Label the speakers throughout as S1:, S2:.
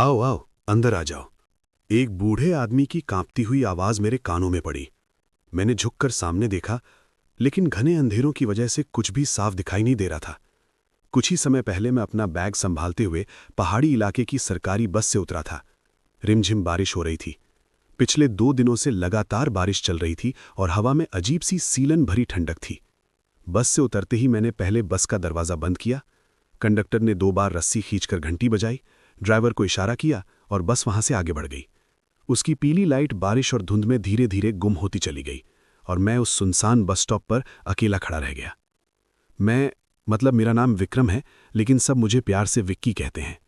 S1: आओ आओ, अंदर आ जाओ। एक बूढ़े आदमी की कांपती हुई आवाज मेरे कानों में पड़ी। मैंने झुककर सामने देखा, लेकिन घने अंधेरों की वजह से कुछ भी साफ दिखाई नहीं दे रहा था। कुछ ही समय पहले मैं अपना बैग संभालते हुए पहाड़ी इलाके की सरकारी बस से उतरा था। रिमझिम बारिश हो रही थी। पिछले 2 दिनों से लगातार बारिश चल रही थी और हवा में अजीब सी सीलन भरी ठंडक थी। बस से उतरते ही मैंने पहले बस का दरवाज़ा बंद किया। कंडक्टर ने 2 बार रस्सी खींचकर घंटी बजाई, ड्राइवर को इशारा किया और बस वहां से आगे बढ़ गई। उसकी पीली लाइट बारिश और धुंध में धीरे धीरे गुम होती चली गई और मैं उस सुनसान बस स्टॉप पर अकेला खड़ा रह गया। मेरा नाम विक्रम है, लेकिन सब मुझे प्यार से विक्की कहते हैं।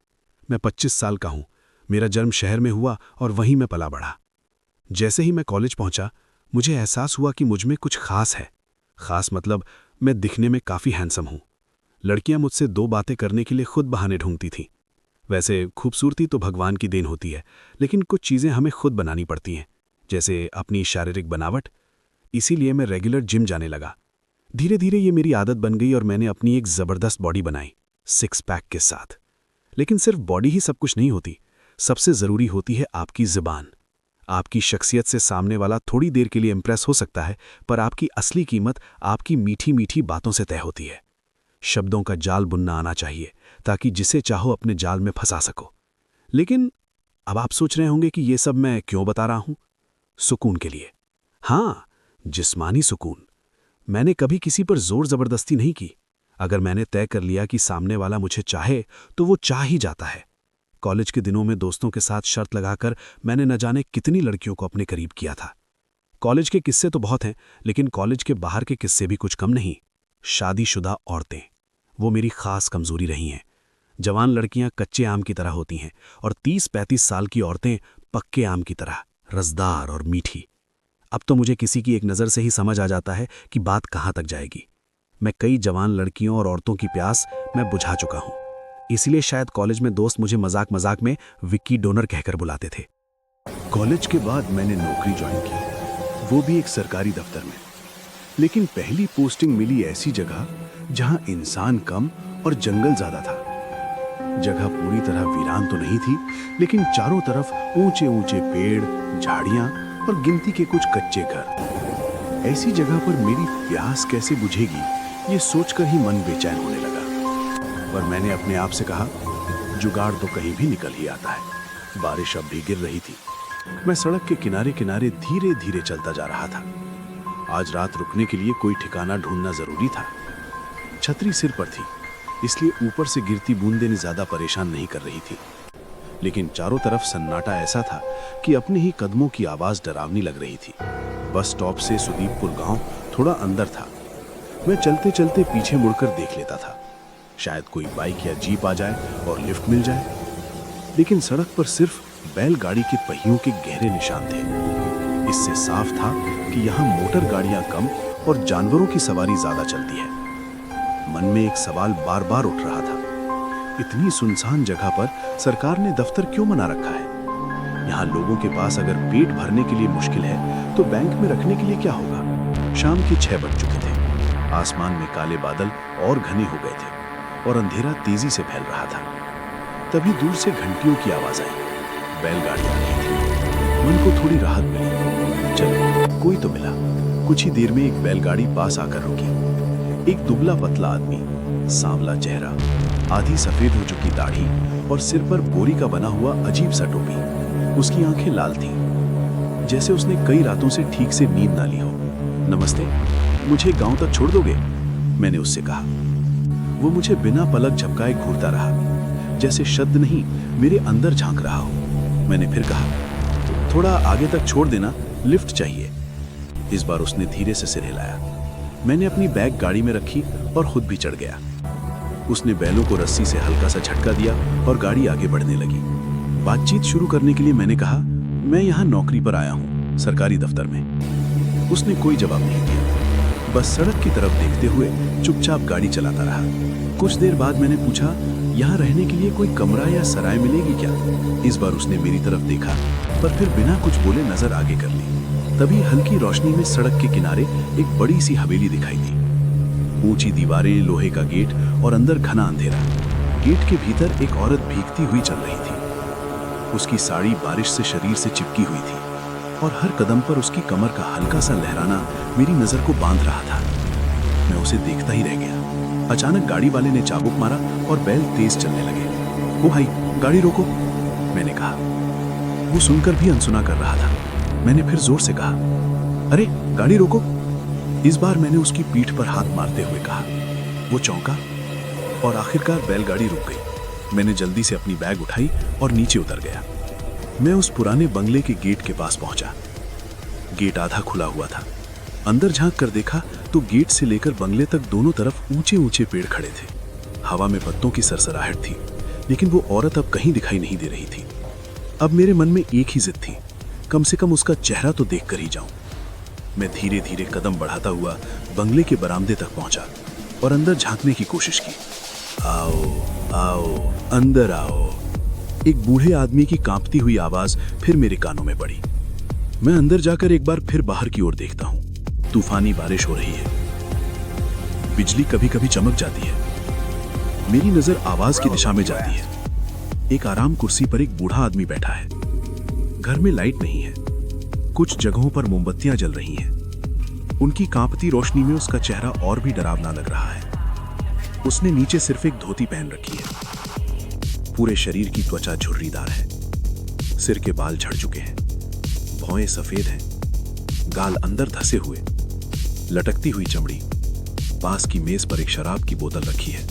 S1: मैं 25 साल का हूं। मेरा जन्म शहर में हुआ और वहीं मैं पला बढ़ा। जैसे ही मैं कॉलेज पहुंचा, मुझे एहसास हुआ कि मुझ में कुछ खास है। खास मतलब मैं दिखने में काफ़ी हैंडसम हूं। लड़कियां मुझसे 2 बातें करने के लिए खुद बहाने ढूंढती थीं। वैसे खूबसूरती तो भगवान की देन होती है, लेकिन कुछ चीज़ें हमें खुद बनानी पड़ती हैं, जैसे अपनी शारीरिक बनावट। इसीलिए मैं रेगुलर जिम जाने लगा। धीरे धीरे ये मेरी आदत बन गई और मैंने अपनी एक ज़बरदस्त बॉडी बनाई, 6 पैक के साथ। लेकिन सिर्फ बॉडी ही सब कुछ नहीं होती। सबसे ज़रूरी होती है आपकी ज़ुबान। आपकी शख्सियत से सामने वाला थोड़ी देर के लिए इम्प्रेस हो सकता है, पर आपकी असली कीमत आपकी मीठी मीठी बातों से तय होती है। शब्दों का जाल बुनना आना चाहिए, ताकि जिसे चाहो अपने जाल में फंसा सको। लेकिन अब आप सोच रहे होंगे कि ये सब मैं क्यों बता रहा हूं? सुकून के लिए। हाँ, जिस्मानी सुकून। मैंने कभी किसी पर जोर जबरदस्ती नहीं की। अगर मैंने तय कर लिया कि सामने वाला मुझे चाहे, तो वो चाह ही जाता है। कॉलेज के दिनों में दोस्तों के साथ शर्त लगाकर मैंने न जाने कितनी लड़कियों को अपने करीब किया था। कॉलेज के किस्से तो बहुत हैं, लेकिन कॉलेज के बाहर के किस्से भी कुछ कम नहीं। शादीशुदा औरतें, वो मेरी खास कमजोरी रही हैं। जवान लड़कियां कच्चे आम की तरह होती हैं और 30-35 साल की औरतें पक्के आम की तरह, रसदार और मीठी। अब तो मुझे किसी की एक नज़र से ही समझ आ जाता है कि बात कहाँ तक जाएगी। मैं कई जवान लड़कियों और औरतों की प्यास मैं बुझा चुका हूँ। इसलिए शायद कॉलेज में दोस्त मुझे मजाक मजाक में विक्की डोनर कहकर बुलाते थे। कॉलेज के बाद मैंने नौकरी ज्वाइन की, वो भी एक सरकारी दफ्तर में। लेकिन पहली पोस्टिंग मिली ऐसी जगह जहां इंसान कम और जंगल ज्यादा था। जगह पूरी तरह वीरान तो नहीं थी, लेकिन चारों तरफ ऊंचे ऊंचे पेड़, झाड़ियां और गिनती के कुछ कच्चे घर। ऐसी जगह पर मेरी प्यास कैसे बुझेगी, ये सोचकर ही मन बेचैन होने लगा। पर मैंने अपने आप से कहा, जुगाड़ तो कहीं भी निकल ही आता है। बारिश अब भी गिर रही थी। मैं सड़क के किनारे किनारे धीरे धीरे चलता जा रहा था। आज रात रुकने के लिए कोई ठिकाना ढूंढना जरूरी था। छतरी सिर पर थी, इसलिए ऊपर से गिरती बूंदें ज्यादा परेशान नहीं कर रही थी। लेकिन चारों तरफ सन्नाटा ऐसा था कि अपने ही कदमों की आवाज डरावनी लग रही थी। बस स्टॉप से सुदीपपुर गांव थोड़ा अंदर था। मैं चलते चलते पीछे मुड़कर देख लेता था, शायद कोई बाइक या जीप आ जाए और लिफ्ट मिल जाए। लेकिन सड़क पर सिर्फ बैलगाड़ी के पहियों के गहरे निशान थे। इससे साफ था कि यहाँ मोटर गाड़ियां कम और जानवरों की सवारी ज्यादा चलती है। मन में एक सवाल बार बार उठ रहा था, इतनी सुनसान जगह पर सरकार ने दफ्तर क्यों बना रखा है? यहाँ लोगों के पास अगर पेट भरने के लिए मुश्किल है, तो बैंक में रखने के लिए क्या होगा? शाम के 6 बज चुके थे। आसमान में काले बादल और घने हो गए थे और अंधेरा तेजी से फैल रहा था। तभी दूर से घंटियों की आवाज आई। बैलगाड़ी आ रही थी। मन को थोड़ी राहत मिली। चलो, कोई तो मिला। कुछ ही देर में एक बैलगाड़ी पास आकर रुकी। एक दुबला पतला आदमी, सांवला चेहरा, आधी सफेद हो चुकी दाढ़ी और सिर पर बोरी का बना हुआ अजीब सा टोपी। उसकी आंखें लाल थीं, जैसे उसने कई रातों से ठीक से नींद ना ली हो। नमस्ते, मुझे गांव तक छोड़ दोगे? मैंने उससे कहा। वो मुझे बिना पलक झपकाए घूरता रहा, जैसे शब्द नहीं मेरे अंदर झांक रहा हो। मैंने फिर कहा, थोड़ा आगे तक छोड़ देना, लिफ्ट चाहिए। इस बार उसने धीरे से सिर हिलाया। मैंने अपनी बैग गाड़ी में रखी और खुद भी चढ़ गया। उसने बैलों को रस्सी से हल्का सा झटका दिया और गाड़ी आगे बढ़ने लगी। बातचीत शुरू करने के लिए मैंने कहा, मैं यहाँ नौकरी पर आया हूँ, सरकारी दफ्तर में। उसने कोई जवाब नहीं दिया, बस सड़क की तरफ देखते हुए चुपचाप गाड़ी चलाता रहा। कुछ देर बाद मैंने पूछा, यहाँ रहने के लिए कोई कमरा या सराय मिलेगी क्या? इस बार उसने मेरी तरफ देखा, पर फिर बिना कुछ बोले नजर आगे कर ली। तभी हल्की रोशनी में सड़क के किनारे एक बड़ी सी हवेली दिखाई दी। ऊंची दीवारें, लोहे का गेट और अंदर घना अंधेरा। गेट के भीतर एक औरत भीगती हुई चल रही थी।
S2: उसकी साड़ी बारिश से शरीर से चिपकी हुई थी और हर कदम पर उसकी कमर का हल्का सा लहराना मेरी नजर को बांध रहा था। मैं उसे देखता ही रह गया। अचानक गाड़ी वाले ने चाबुक मारा और बैल तेज चलने लगे। ओ भाई, गाड़ी रोको, मैंने कहा। वो सुनकर भी अनसुना कर रहा था। मैंने फिर जोर से कहा, अरे गाड़ी रोको। इस बार मैंने उसकी पीठ पर हाथ मारते हुए कहा। वो चौंका और आखिरकार बैलगाड़ी रुक गई। मैंने जल्दी से अपनी बैग उठाई और नीचे उतर गया। मैं उस पुराने बंगले के गेट के पास पहुंचा। गेट आधा खुला हुआ था। अंदर झांक कर देखा तो गेट से लेकर बंगले तक दोनों तरफ ऊंचे ऊंचे पेड़ खड़े थे। हवा में पत्तों की सरसराहट थी, लेकिन वो औरत अब कहीं दिखाई नहीं दे रही थी। अब मेरे मन में एक ही जिद थी, कम से कम उसका चेहरा तो देख कर ही जाऊं। मैं धीरे धीरे कदम बढ़ाता हुआ बंगले के बरामदे तक पहुंचा और अंदर झांकने की कोशिश की। आओ आओ, अंदर आओ। एक बूढ़े आदमी की कांपती हुई आवाज फिर मेरे कानों में पड़ी। मैं अंदर जाकर एक बार फिर बाहर की ओर देखता हूं। तूफानी बारिश हो रही है। बिजली कभी कभी चमक जाती है। मेरी नजर आवाज की दिशा में जाती है। एक आराम कुर्सी पर एक बूढ़ा आदमी बैठा है। घर में लाइट नहीं है। कुछ जगहों पर मोमबत्तियां जल रही हैं। उनकी कांपती रोशनी में उसका चेहरा और भी डरावना लग रहा है। उसने नीचे सिर्फ एक धोती पहन रखी है। पूरे शरीर की त्वचा झुर्रीदार है। सिर के बाल झड़ चुके हैं। भौएं सफेद हैं। गाल अंदर धसे हुए। लटकती हुई चमड़ी। पास की मेज पर एक शराब की बोतल रखी है,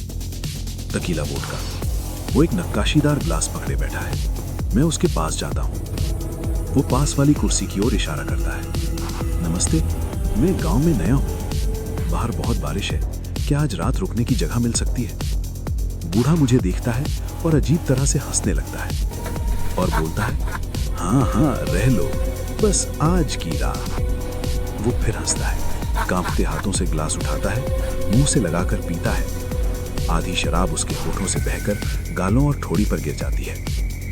S2: तकीला वोडका। वो एक नक्काशीदार ग्लास पकड़े बैठा है। मैं उसके पास जाता हूं। वो पास वाली कुर्सी की ओर इशारा करता है। नमस्ते, मैं गांव में नया हूं। बाहर बहुत बारिश है। क्या आज रात रुकने की जगह मिल सकती है? बूढ़ा मुझे देखता है और अजीब तरह से हंसने लगता है और बोलता है, हाँ हाँ, रह लो, बस आज की रात। वो फिर हंसता है, कांपते हाथों से ग्लास उठाता है, मुंह से लगाकर पीता है। आधी शराब उसके होठों से बहकर गालों और ठोड़ी पर गिर जाती है।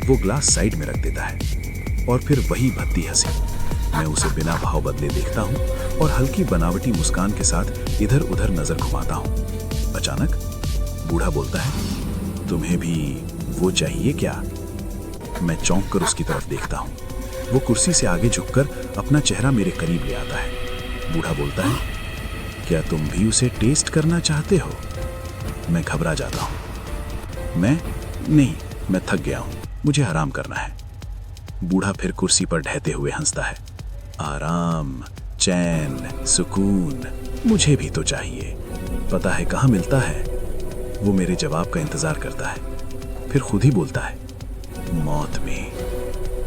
S2: वो ग्लास साइड में रख देता है और फिर वही भद्दी हंसी। मैं उसे बिना भाव बदले देखता हूं और हल्की बनावटी मुस्कान के साथ इधर उधर नजर घुमाता हूं। अचानक बूढ़ा बोलता है, तुम्हें भी वो चाहिए क्या? मैं चौंक कर उसकी तरफ देखता हूं। वो कुर्सी से आगे झुककर अपना चेहरा मेरे करीब ले आता है। बूढ़ा बोलता है, क्या तुम भी उसे टेस्ट करना चाहते हो? मैं घबरा जाता हूं। नहीं, मैं थक गया हूं, मुझे आराम करना है। बूढ़ा फिर कुर्सी पर ढहते हुए हंसता है। आराम, चैन, सुकून मुझे भी तो चाहिए। पता है कहां मिलता है? वो मेरे जवाब का इंतजार करता है, फिर खुद ही बोलता है, मौत में,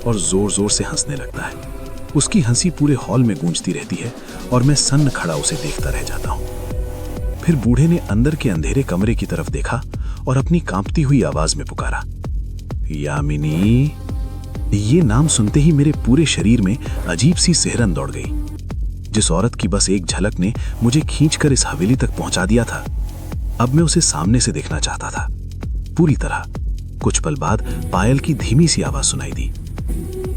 S2: और जोर जोर से हंसने लगता है। उसकी हंसी पूरे हॉल में गूंजती रहती है और मैं सन्न खड़ा उसे देखता रह जाता हूं। फिर बूढ़े ने अंदर के अंधेरे कमरे की तरफ देखा और अपनी कांपती हुई आवाज में पुकारा, यामिनी। ये नाम सुनते ही मेरे पूरे शरीर में अजीब सी सिहरन दौड़ गई। जिस औरत की बस एक झलक ने मुझे खींचकर इस हवेली तक पहुंचा दिया था, अब मैं उसे सामने से देखना चाहता था, पूरी तरह। कुछ पल बाद पायल की धीमी सी आवाज सुनाई दी,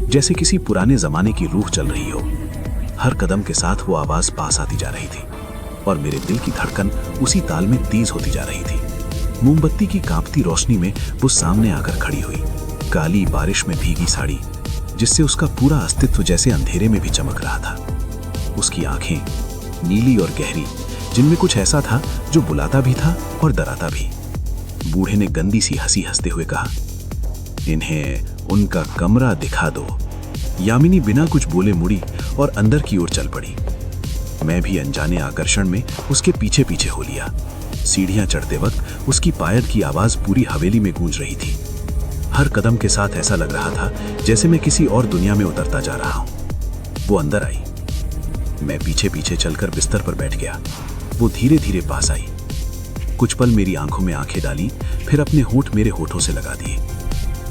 S2: जैसे किसी पुराने जमाने की रूह चल रही हो। हर कदम के साथ वो आवाज पास आती जा रही थी और मेरे दिल की धड़कन उसी ताल में तेज होती जा रही थी। मोमबत्ती की कांपती रोशनी में वो सामने आकर खड़ी हुई, काली बारिश में भीगी साड़ी, जिससे उसका पूरा अस्तित्व जैसे अंधेरे में भी चमक रहा था। उसकी आंखें नीली और गहरी, जिनमें कुछ ऐसा था जो बुलाता भी था और डराता भी। बूढ़े ने गंदी सी हंसी हंसते हुए कहा, इन्हें उनका कमरा दिखा दो। यामिनी बिना कुछ बोले मुड़ी और अंदर की ओर चल पड़ी। मैं भी अनजाने आकर्षण में उसके पीछे पीछे हो लिया। सीढ़ियां चढ़ते वक्त उसकी पायल की आवाज पूरी हवेली में गूंज रही थी। हर कदम के साथ ऐसा लग रहा था जैसे मैं किसी और दुनिया में उतरता जा रहा हूं। वो अंदर आई। मैं पीछे पीछे चलकर बिस्तर पर बैठ गया। वो धीरे धीरे पास आई। कुछ पल मेरी आंखों में आंखें डाली, फिर अपने होंठ मेरे होठों से लगा दिए।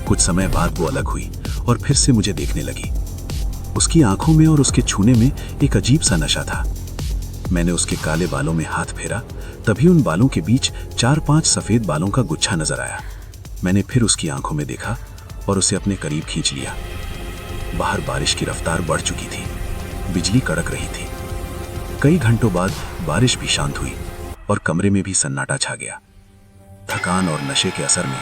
S2: कुछ समय बाद वो अलग हुई और फिर से मुझे देखने लगी। उसकी आंखों में और उसके छूने में एक अजीब सा नशा था। मैंने उसके काले बालों में हाथ फेरा, तभी उन बालों के बीच 4-5 सफेद बालों का गुच्छा नजर आया। मैंने फिर उसकी आंखों में देखा और उसे अपने करीब खींच लिया। बाहर बारिश की रफ्तार बढ़ चुकी थी। बिजली कड़क रही थी। कई घंटों बाद बारिश भी शांत हुई और कमरे में भी सन्नाटा छा गया। थकान और नशे के असर में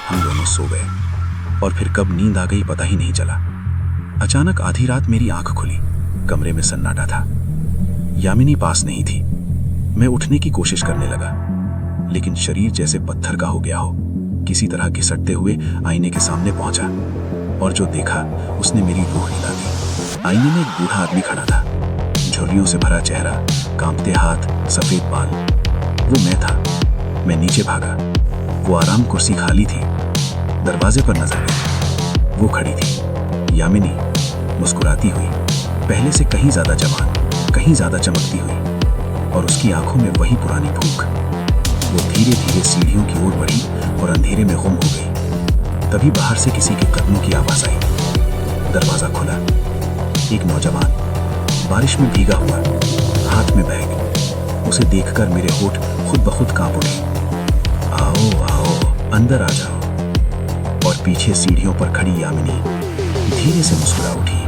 S2: हम दोनों सो गए और फिर कब नींद आ गई पता ही नहीं चला। अचानक आधी रात मेरी आंख खुली। कमरे में सन्नाटा था। यामिनी पास नहीं थी। मैं उठने की कोशिश करने लगा, लेकिन शरीर जैसे पत्थर का हो गया हो। किसी तरह घिसटते हुए आईने के सामने पहुंचा और जो देखा उसने मेरी रूह हिला दी। आईने में एक बूढ़ा आदमी खड़ा था, झुर्रियों से भरा चेहरा, कांपते हाथ, सफेद बाल। वो मैं था। मैं नीचे भागा। वो आराम कुर्सी खाली थी। दरवाजे पर नजर गई। वो खड़ी थी, यामिनी, मुस्कुराती हुई, पहले से कहीं ज्यादा जवान, कहीं ज्यादा चमकती हुई, और उसकी आंखों में वही पुरानी भूख। वो धीरे धीरे सीढ़ियों की ओर बढ़ी और अंधेरे में गुम हो गई। तभी बाहर से किसी के कदमों की आवाज आई। दरवाजा खुला। एक नौजवान, बारिश में भीगा हुआ, हाथ में बैग। उसे देखकर मेरे होठ खुद ब खुद कांप उठे। आओ आओ, अंदर आ जाओ। और पीछे सीढ़ियों पर खड़ी यामिनी धीरे से मुस्कुरा उठी।